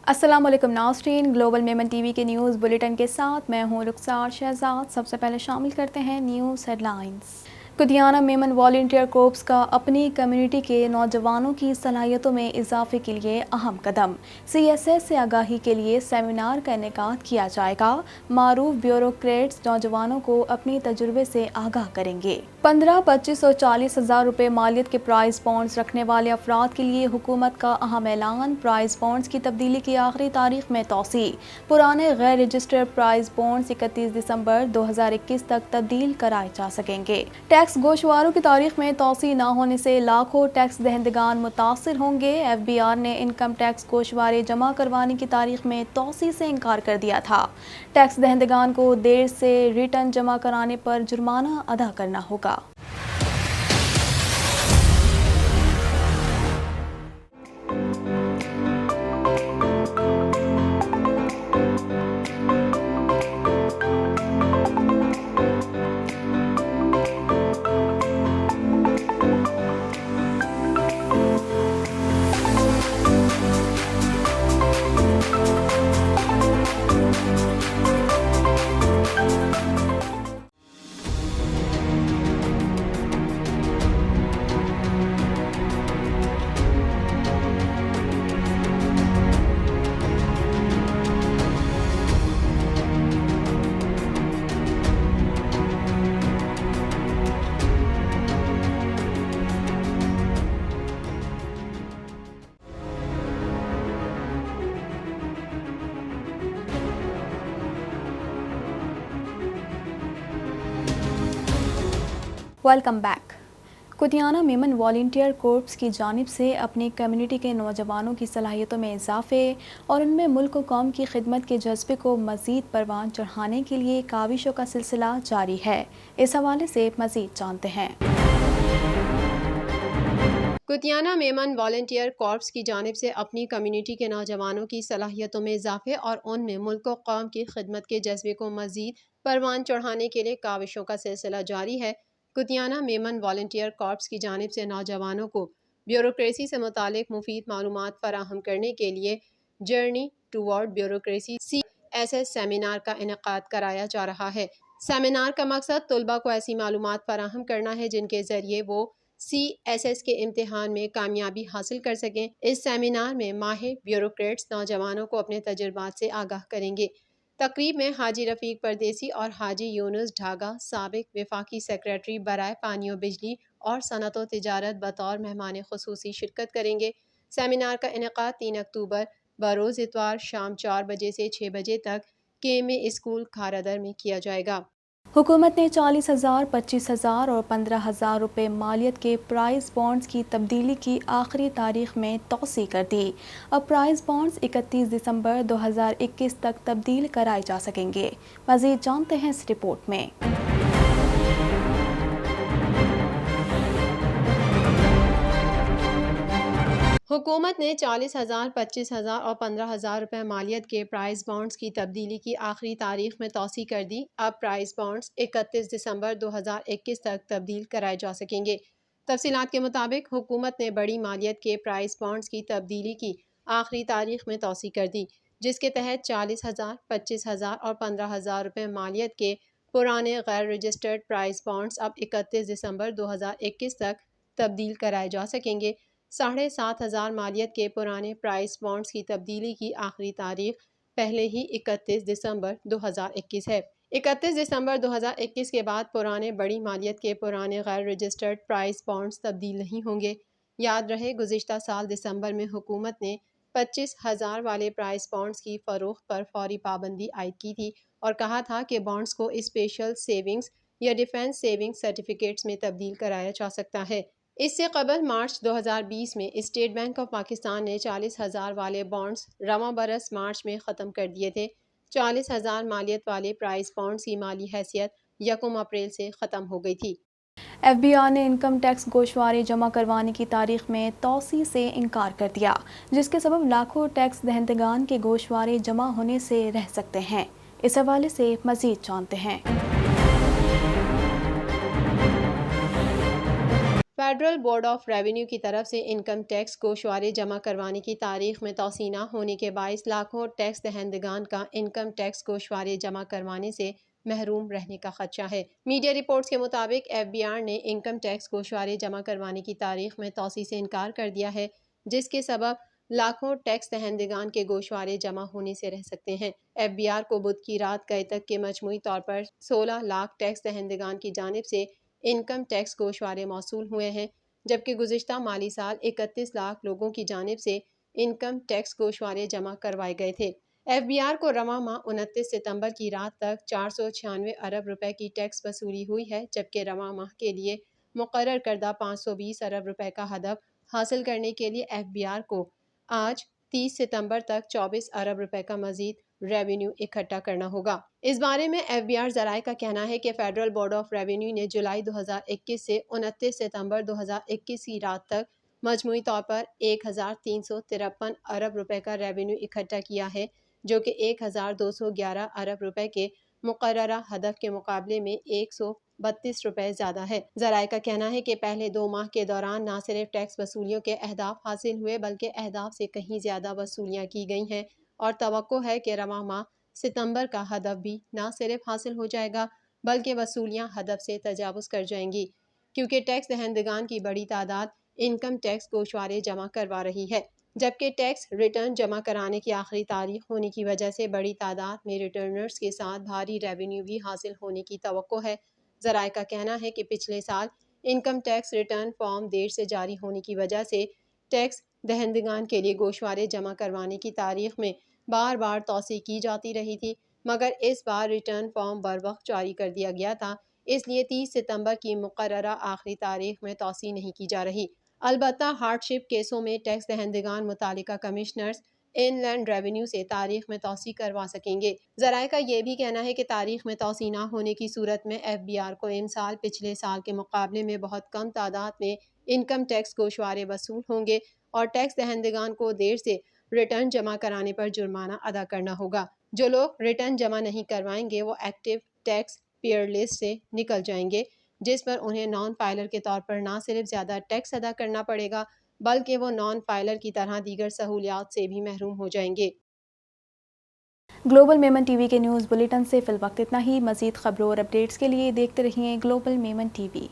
अस्सलाम वालेकुम नाज़रीन, ग्लोबल मेमन टीवी के न्यूज़ बुलेटिन के साथ मैं हूँ रुखसार शहजाद। सबसे पहले शामिल करते हैं news headlines. Kutiyana Memon volunteer corpse का अपनी कम्युनिटी के नौजवानों की सलाहियतों में इजाफे के लिए अहम कदम। CSS से आगाही के लिए सेमिनार का इनेकाद किया जाएगा। मारूफ ब्यूरोक्रेट्स नौजवानों को अपनी तजुर्बे से आगाह करेंगे। 15, 25 और 40 हज़ार रुपये मालियत के प्राइज बॉन्ड्स रखने वाले अफराद के लिए हुकूमत का अहम ऐलान। प्राइज बॉन्ड्स की तब्दीली की आखिरी तारीख में तौसी। पुराने गैर रजिस्टर्ड प्राइज बॉन्ड्स 31 दिसंबर 2021 तक तब्दील कराए जा सकेंगे। टैक्स गोशवारों की तारीख में तौसी न होने से लाखों टैक्स दहंदगान मुतासिर होंगे। FBR ने इनकम टैक्स गोशवारे जमा करवाने की तारीख में तौसी से इनकार कर दिया था। टैक्स दहंदगान को देर से रिटर्न जमा कराने पर जुर्माना अदा करना होगा। Welcome back. Kutiyana Memon volunteer corpse की जानिब से अपनी कम्युनिटी के नौजवानों की सलाहियतों में इजाफे और उनमें मुल्क व कौम की खिदमत के जज्बे को मज़ीद परवान चढ़ाने के लिए काविशों का सिलसिला जारी है। इस हवाले से मज़ीद जानते हैं। कुतियाना मेमन वॉलंटियर कॉर्प्स की जानिब से अपनी कम्युनिटी के नौजवानों की सलाहियतों में इजाफे और उनमें मुल्क व कौम की खिदमत के जज्बे को मज़ीद परवान चढ़ाने के लिए काविशों का सिलसिला जारी है। कुतियाना मेमन वॉलंटियर कॉर्प्स की जानिब से नौजवानों को ब्यूरोक्रेसी से मुतालिक मुफीद मालूमात फराहम करने के लिए journey toward bureaucracy CSS seminar का इनेकाद कराया जा रहा है। सेमिनार का मकसद तलबा को ऐसी मालूमात फराहम करना है जिनके ज़रिए वो CSS के इम्तिहान में कामयाबी हासिल कर सकें। इस सेमिनार में माहिर ब्यूरोक्रेट्स नौजवानों को अपने तजुर्बात से आगाह करेंगे। तकरीब में हाजी रफ़ीक परदेसी और हाजी यूनुस ढागा साबिक वफाकी सेक्रेटरी बराए पानी और बिजली और सनत व तिजारत बतौर मेहमान खुसूसी शिरकत करेंगे। सेमिनार का इनेकाद 3 अक्टूबर बरोज़ इतवार शाम 4 बजे से 6 बजे तक KMA स्कूल खारादर में किया जाएगा। हुकूमत ने 40,000, 25,000 और 15,000 रुपये मालियत के प्राइज बॉन्ड्स की तब्दीली की आखिरी तारीख में तौसी कर दी। अब प्राइज बॉन्ड्स 31 दिसंबर 2021 तक तब्दील कराए जा सकेंगे। मज़ीद जानते हैं इस रिपोर्ट में। हुकूमत ने 40,000, 25,000 और 15,000 रुपये मालियत के प्राइज बॉन्ड्स की तब्दीली की आखिरी तारीख में तौसी कर दी। अब प्राइज बॉन्ड्स 31 दिसंबर 2021 तक तब्दील कराए जा सकेंगे। तफसीलात के मुताबिक हुकूमत ने बड़ी मालियत के प्राइज बॉन्ड्स की तब्दीली की आखिरी तारीख में तौसी कर दी, जिसके तहत 40,000, 25,000 और 15,000 रुपये मालियत के पुराने गैर रजिस्टर्ड प्राइज बॉन्ड्स अब 31 दिसंबर 2021 तक तब्दील कराए जा सकेंगे। 7,500 मालियत के पुराने प्राइस बॉन्ड्स की तब्दीली की आखिरी तारीख पहले ही 31 दिसंबर 2021 है। 31 दिसंबर 2021 के बाद पुराने बड़ी मालियत के पुराने गैर रजिस्टर्ड प्राइस बॉन्ड्स तब्दील नहीं होंगे। याद रहे, गुज़िश्ता साल दिसंबर में हुकूमत ने 25,000 वाले प्राइस बॉन्ड्स की फ़रोख्त पर फौरी पाबंदी आयद की थी और कहा था कि बॉन्ड्स को स्पेशल सेविंग्स या डिफेंस सेविंग सर्टिफिकेट्स में तब्दील कराया जा सकता है। इससे कबल मार्च 2020 में स्टेट बैंक ऑफ पाकिस्तान ने 40,000 वाले बॉन्ड्स रवां बरस मार्च में ख़त्म कर दिए थे। 40,000 मालियत वाले प्राइस बॉन्ड्स की माली हैसियत 1 अप्रैल से ख़त्म हो गई थी। FBR ने इनकम टैक्स गोशवारे जमा करवाने की तारीख में तौसी से इनकार कर दिया, जिसके सबब लाखों टैक्स दहंदगान के गोशवारे जमा होने से रह सकते हैं। इस हवाले से मज़ीद जानते हैं। فیڈرل بورڈ آف ریونیو کی طرف سے انکم ٹیکس گوشوارے جمع کروانے کی تاریخ میں توسیع نہ ہونے کے باعث لاکھوں ٹیکس دہندگان کا انکم ٹیکس گوشوارے جمع کروانے سے محروم رہنے کا خدشہ ہے۔ میڈیا رپورٹس کے مطابق ایف بی آر نے انکم ٹیکس گوشوارے جمع کروانے کی تاریخ میں توسیع سے انکار کر دیا ہے، جس کے سبب لاکھوں ٹیکس دہندگان کے گوشوارے جمع ہونے سے رہ سکتے ہیں۔ ایف بی آر کو بدھ کی رات گئے تک کے مجموعی طور پر 16 لاکھ ٹیکس دہندگان کی جانب سے انکم ٹیکس گوشوارے موصول ہوئے ہیں، جبکہ گزشتہ مالی سال 31 لاکھ لوگوں کی جانب سے انکم ٹیکس گوشوارے جمع کروائے گئے تھے۔ ایف بی آر کو رواں ماہ 29 ستمبر کی رات تک 496 ارب روپے کی ٹیکس وصولی ہوئی ہے، جبکہ رواں ماہ کے لیے مقرر کردہ 520 ارب روپے کا ہدف حاصل کرنے کے لیے ایف بی آر کو آج 30 ستمبر تک 24 ارب روپے کا مزید ریونیو اکٹھا کرنا ہوگا۔ اس بارے میں ایف بی آر ذرائع کا کہنا ہے کہ فیڈرل بورڈ آف ریونیو نے جولائی 2021 سے 29 ستمبر 2021 کی رات تک مجموعی طور پر 1353 ارب روپے کا ریونیو اکٹھا کیا ہے، جو کہ 1211 ارب روپے کے مقررہ ہدف کے مقابلے میں 132 روپے زیادہ ہے۔ ذرائع کا کہنا ہے کہ پہلے 2 ماہ کے دوران نہ صرف ٹیکس وصولیوں کے اہداف حاصل ہوئے بلکہ اہداف سے کہیں زیادہ وصولیاں کی گئی ہیں، اور توقع ہے کہ رواں ماہ ستمبر کا ہدف بھی نہ صرف حاصل ہو جائے گا بلکہ وصولیاں ہدف سے تجاوز کر جائیں گی، کیونکہ ٹیکس دہندگان کی بڑی تعداد انکم ٹیکس گوشوارے جمع کروا رہی ہے، جبکہ ٹیکس ریٹرن جمع کرانے کی آخری تاریخ ہونے کی وجہ سے بڑی تعداد میں ریٹرنرز کے ساتھ بھاری ریونیو بھی حاصل ہونے کی توقع ہے۔ ذرائع کا کہنا ہے کہ پچھلے سال انکم ٹیکس ریٹرن فارم دیر سے جاری ہونے کی وجہ سے ٹیکس دہندگان کے لیے گوشوارے جمع کروانے کی تاریخ میں بار بار توسیع کی جاتی رہی تھی، مگر اس بار ریٹرن فارم بروقت جاری کر دیا گیا تھا، اس لیے 30 ستمبر کی مقررہ آخری تاریخ میں توسیع نہیں کی جا رہی۔ البتہ ہارڈ شپ کیسوں میں ٹیکس دہندگان متعلقہ کمشنرز ان لینڈ ریونیو سے تاریخ میں توسیع کروا سکیں گے۔ ذرائع کا یہ بھی کہنا ہے کہ تاریخ میں توسیع نہ ہونے کی صورت میں ایف بی آر کو ان سال پچھلے سال کے مقابلے میں بہت کم تعداد میں انکم ٹیکس گوشوارے وصول ہوں گے اور ٹیکس دہندگان کو دیر سے ریٹرن جمع کرانے پر جرمانہ ادا کرنا ہوگا۔ جو لوگ ریٹرن جمع نہیں کروائیں گے وہ ایکٹیو ٹیکس پیئر لسٹ سے نکل جائیں گے، جس پر انہیں نان فائلر کے طور پر نہ صرف زیادہ ٹیکس ادا کرنا پڑے گا بلکہ وہ نان فائلر کی طرح دیگر سہولیات سے بھی محروم ہو جائیں گے۔ گلوبل میمن ٹی وی کے نیوز بلیٹن سے فی الوقت اتنا ہی۔ مزید خبروں اور اپڈیٹس کے لیے دیکھتے رہیے گلوبل میمن ٹی وی۔